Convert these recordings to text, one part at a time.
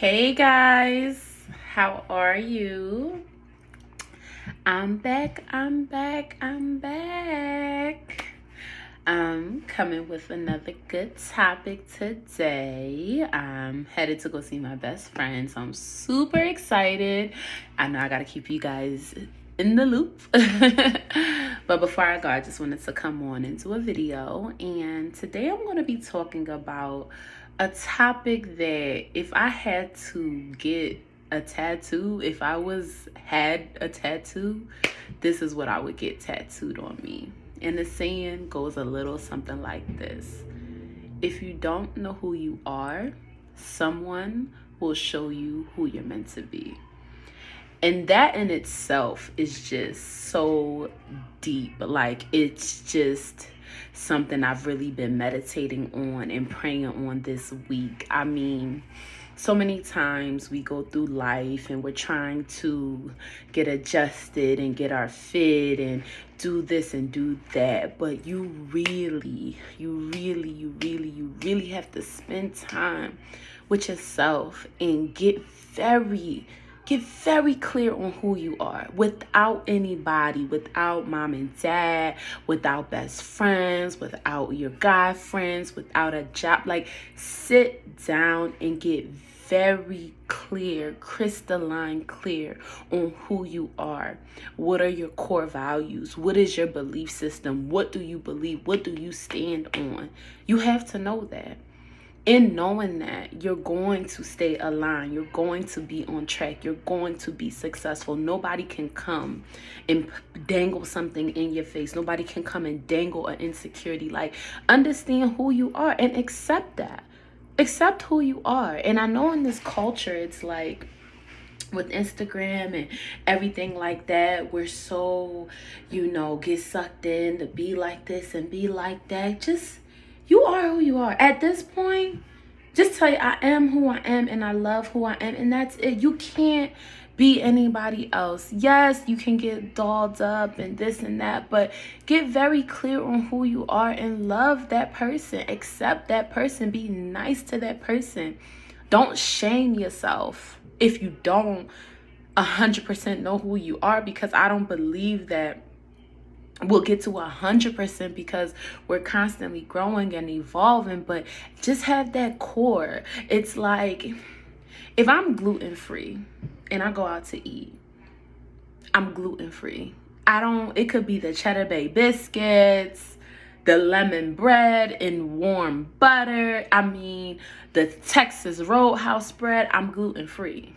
Hey guys, how are you? I'm back, I'm back, I'm back. I'm coming with another good topic today. I'm headed to go see my best friend, so I'm super excited. I know I gotta keep you guys in the loop. But before I go, I just wanted to come on and do a video. And today I'm going to be talking about a topic that if I had to get a tattoo, if I had a tattoo, this is what I would get tattooed on me. And the saying goes a little something like this: if you don't know who you are, someone will show you who you're meant to be. And that in itself is just so deep. Like, it's just something I've really been meditating on and praying on this week. I mean, so many times we go through life and we're trying to get adjusted and get our fit and do this and do that, but you really have to spend time with yourself and get very clear on who you are, without anybody, without mom and dad, without best friends, without your guy friends, without a job. Like, sit down and get very clear, crystalline clear on who you are. What are your core values? What is your belief system? What do you believe? What do you stand on? You have to know that. In knowing that, you're going to stay aligned, you're going to be on track, you're going to be successful. Nobody can come and dangle something in your face. Nobody can come and dangle an insecurity. Like, understand who you are and accept that. Accept who you are. And I know in this culture, it's like, with Instagram and everything like that, we're so, get sucked in to be like this and be like that. Just, you are who you are. At this point, just tell you, I am who I am and I love who I am, and that's it. You can't be anybody else. Yes, you can get dolled up and this and that, but get very clear on who you are and love that person. Accept that person. Be nice to that person. Don't shame yourself if you don't 100% know who you are, because I don't believe that we'll get to 100% because we're constantly growing and evolving. But just have that core. It's like, if I'm gluten-free and I go out to eat, I'm gluten-free. It could be the Cheddar Bay biscuits, the lemon bread and warm butter. I mean, the Texas Roadhouse bread. I'm gluten-free.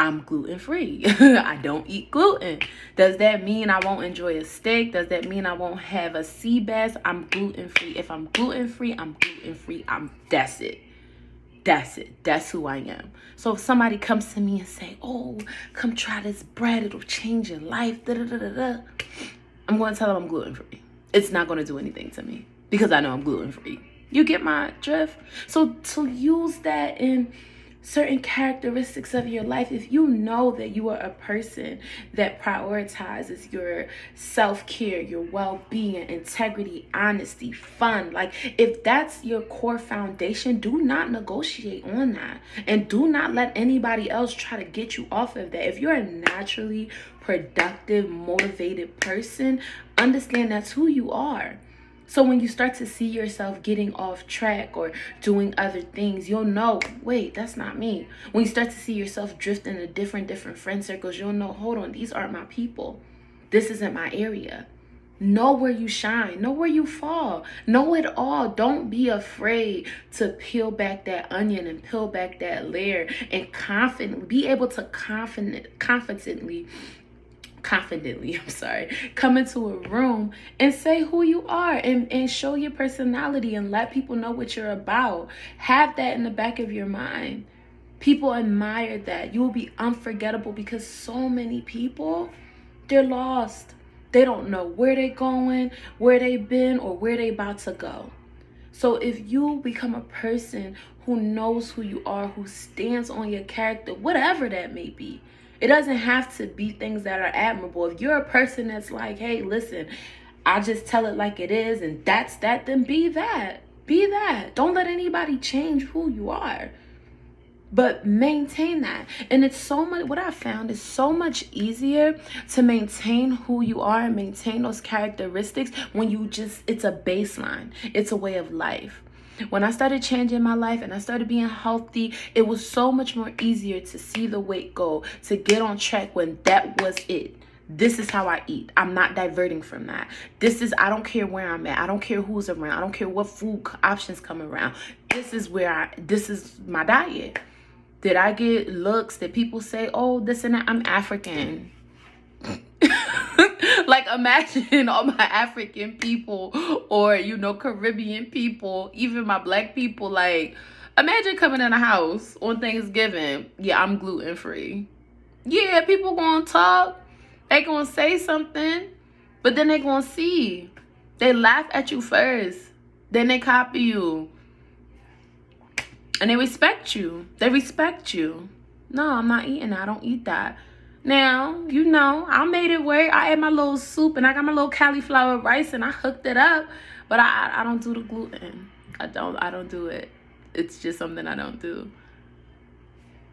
I'm gluten-free. I don't eat gluten. Does that mean I won't enjoy a steak? Does that mean I won't have a sea bass? I'm gluten-free. If I'm gluten-free, I'm gluten-free. That's it. That's it. That's who I am. So if somebody comes to me and say, oh, come try this bread, it'll change your life, I'm going to tell them I'm gluten-free. It's not going to do anything to me because I know I'm gluten-free. You get my drift? So to use that in certain characteristics of your life, if you know that you are a person that prioritizes your self-care, your well-being, integrity, honesty, fun, like, if that's your core foundation, do not negotiate on that, and do not let anybody else try to get you off of that. If you're a naturally productive, motivated person, understand that's who you are. So when you start to see yourself getting off track or doing other things, you'll know, wait, that's not me. When you start to see yourself drifting to different friend circles, you'll know, hold on, these aren't my people. This isn't my area. Know where you shine. Know where you fall. Know it all. Don't be afraid to peel back that onion and peel back that layer and be able to confidently, come into a room and say who you are and show your personality and let people know what you're about. Have that in the back of your mind. People admire that. You will be unforgettable because so many people, they're lost. They don't know where they're going, where they've been, or where they're about to go. So if you become a person who knows who you are, who stands on your character, whatever that may be, it doesn't have to be things that are admirable. If you're a person that's like, hey, listen, I just tell it like it is and that's that, then be that. Be that. Don't let anybody change who you are. But maintain that. And it's so much, what I found is so much easier to maintain who you are and maintain those characteristics when you just, it's a baseline. It's a way of life. When I started changing my life and I started being healthy, it was so much more easier to see the weight go, to get on track when that was it. This is how I eat. I'm not diverting from that. This is, I don't care where I'm at. I don't care who's around. I don't care what food options come around. This is this is my diet. Did I get looks that people say, oh, this and that? I'm African. Like, imagine all my African people or, you know, Caribbean people, even my black people. Like, imagine coming in a house on Thanksgiving. Yeah, I'm gluten free. Yeah, people gonna talk. They gonna say something, but then they gonna see. They laugh at you first. Then they copy you. And they respect you. They respect you. No, I'm not eating that. I don't eat that. Now, you know, I made it work. I ate my little soup and I got my little cauliflower rice and I hooked it up. But I don't do the gluten. I don't do it. It's just something I don't do.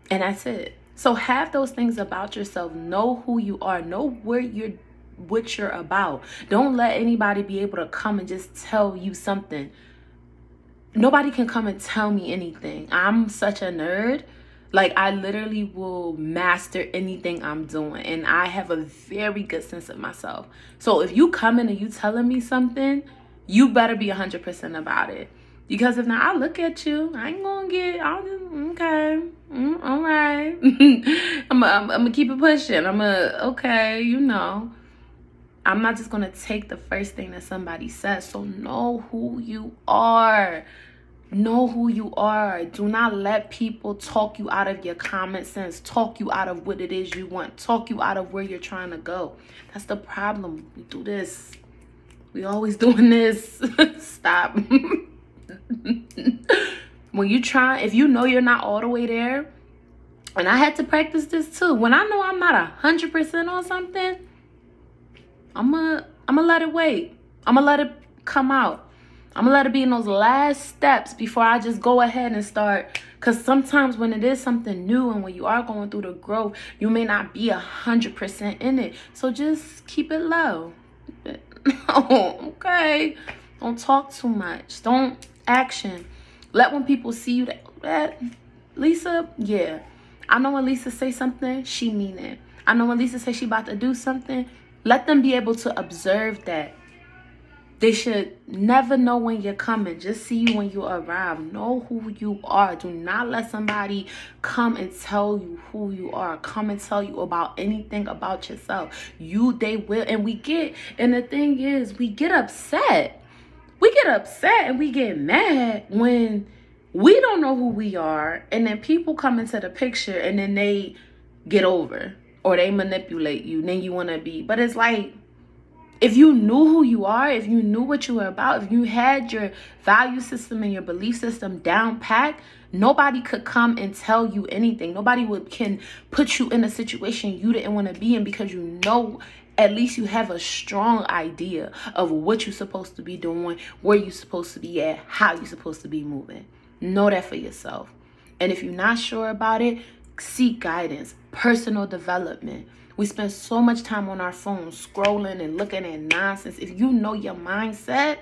And that's it. So have those things about yourself. Know who you are. Know what you're about. Don't let anybody be able to come and just tell you something. Nobody can come and tell me anything. I'm such a nerd. Like, I literally will master anything I'm doing. And I have a very good sense of myself. So if you come in and you telling me something, you better be 100% about it. Because if not, I look at you. I ain't gonna get, I'll just, okay. All right. I'm gonna keep it pushing. Okay, you know. I'm not just gonna take the first thing that somebody says. So know who you are. Know who you are. Do not let people talk you out of your common sense. Talk you out of what it is you want. Talk you out of where you're trying to go. That's the problem. We do this. We always doing this. Stop. When you try, if you know you're not all the way there, and I had to practice this too. When I know I'm not 100% on something, I'm gonna let it wait. I'm gonna let it come out. I'm gonna let it be in those last steps before I just go ahead and start. Because sometimes when it is something new and when you are going through the growth, you may not be 100% in it. So just keep it low. Okay. Don't talk too much. Don't action. Let when people see you that Lisa, yeah. I know when Lisa say something, she mean it. I know when Lisa say she about to do something, let them be able to observe that. They should never know when you're coming. Just see you when you arrive. Know who you are. Do not let somebody come and tell you who you are. Come and tell you about anything about yourself. They will. And the thing is, we get upset. We get upset and we get mad when we don't know who we are. And then people come into the picture and then they get over. Or they manipulate you. Then you want to be. But it's like, if you knew who you are, if you knew what you were about, if you had your value system and your belief system down pat, nobody could come and tell you anything. Nobody can put you in a situation you didn't want to be in, because you know, at least you have a strong idea of what you're supposed to be doing, where you're supposed to be at, how you're supposed to be moving. Know that for yourself. And if you're not sure about it, seek guidance, personal development. We spend so much time on our phones scrolling and looking at nonsense. If you know your mindset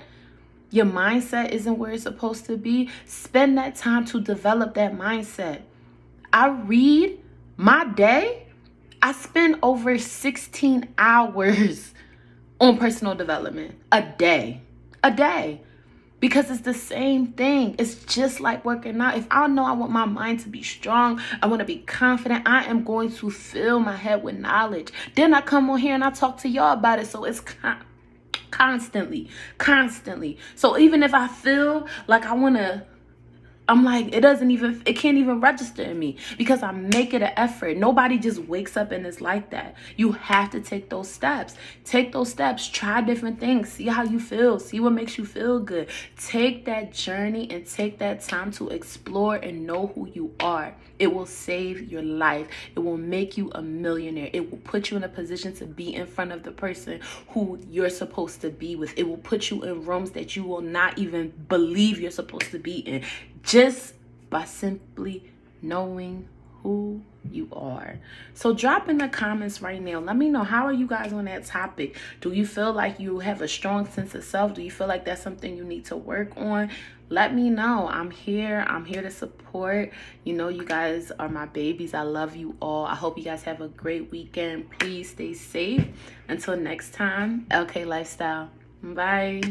isn't where it's supposed to be, spend that time to develop that mindset. I read my day. I spend over 16 hours on personal development a day. Because it's the same thing. It's just like working out. If I know I want my mind to be strong, I want to be confident, I am going to fill my head with knowledge. Then I come on here and I talk to y'all about it. So it's constantly. So even if I feel like I'm like, it can't even register in me, because I make it an effort. Nobody just wakes up and is like that. You have to take those steps. Try different things. See how you feel. See what makes you feel good. Take that journey and take that time to explore and know who you are. It will save your life. It will make you a millionaire. It will put you in a position to be in front of the person who you're supposed to be with. It will put you in rooms that you will not even believe you're supposed to be in, just by simply knowing who you are. So drop in the comments right now. Let me know, how are you guys on that topic? Do you feel like you have a strong sense of self? Do you feel like that's something you need to work on? Let me know. I'm here to support. You know, you guys are my babies. I love you all. I hope you guys have a great weekend. Please stay safe. Until next time, LK Lifestyle. Bye.